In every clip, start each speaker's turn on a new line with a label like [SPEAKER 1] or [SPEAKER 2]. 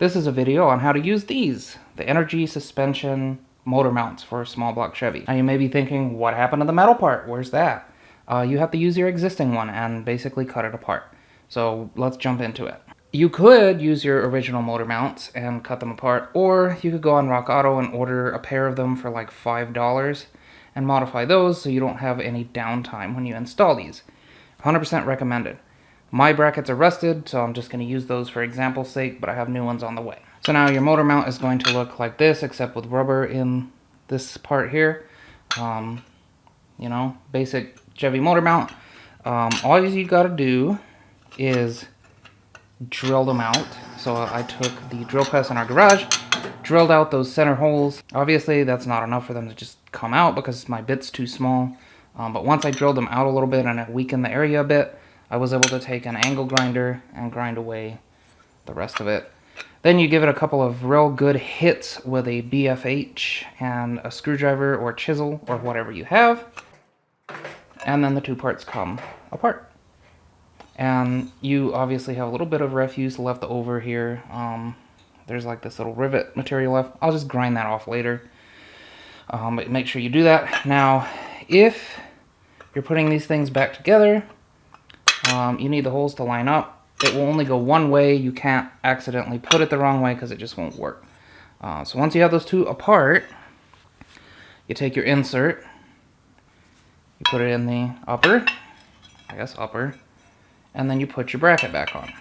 [SPEAKER 1] This is a video on how to use these, the energy suspension motor mounts for a small block Chevy. Now you may be thinking, what happened to the metal part? Where's that? You have to use your existing one and basically cut it apart. So let's jump into it. You could use your original motor mounts and cut them apart, or you could go on Rock Auto and order a pair of them for like $5 and modify those so you don't have any downtime when you install these. 100% recommended. My brackets are rusted, so I'm just going to use those for example's sake, but I have new ones on the way. So now your motor mount is going to look like this, except with rubber in this part here. You know, basic Chevy motor mount. All you got to do is drill them out. So I took the drill press in our garage, drilled out those center holes. Obviously that's not enough for them to just come out because my bit's too small. But once I drilled them out a little bit and it weakened the area a bit, I was able to take an angle grinder and grind away the rest of it. Then you give it a couple of real good hits with a BFH and a screwdriver or chisel or whatever you have. And then the two parts come apart. And you obviously have a little bit of refuse left over here. There's like this little rivet material left. I'll just grind that off later. But make sure you do that. Now, if you're putting these things back together, you need the holes to line up. It will only go one way. You can't accidentally put it the wrong way because it just won't work. So once you have those two apart, you take your insert, you put it in the upper, and then you put your bracket back on.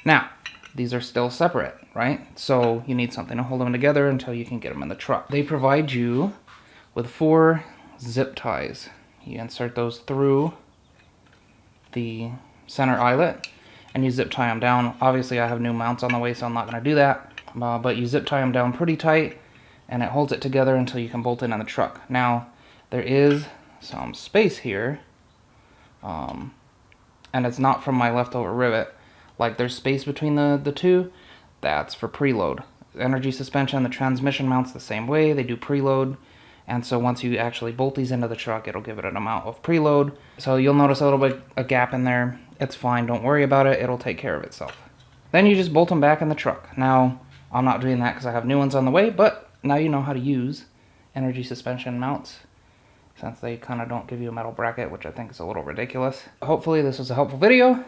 [SPEAKER 1] Now, these are still separate, right? So you need something to hold them together until you can get them in the truck. They provide you with 4 zip ties. You insert those through the center eyelet and you zip tie them down. Obviously I have new mounts on the way, so I'm not going to do that. But you zip tie them down pretty tight and it holds it together until you can bolt it in the truck. Now, there is some space here. And it's not from my leftover rivet. Like there's space between the two. That's for preload. Energy suspension, the transmission mounts the same way. They do preload. And so once you actually bolt these into the truck, it'll give it an amount of preload. So you'll notice a little bit a gap in there. It's fine, don't worry about it. It'll take care of itself. Then you just bolt them back in the truck. Now, I'm not doing that because I have new ones on the way, but now you know how to use energy suspension mounts, since they kind of don't give you a metal bracket, which I think is a little ridiculous. Hopefully this was a helpful video,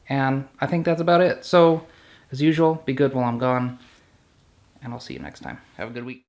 [SPEAKER 1] and I think that's about it. So, as usual, be good while I'm gone, and I'll see you next time. Have a good week.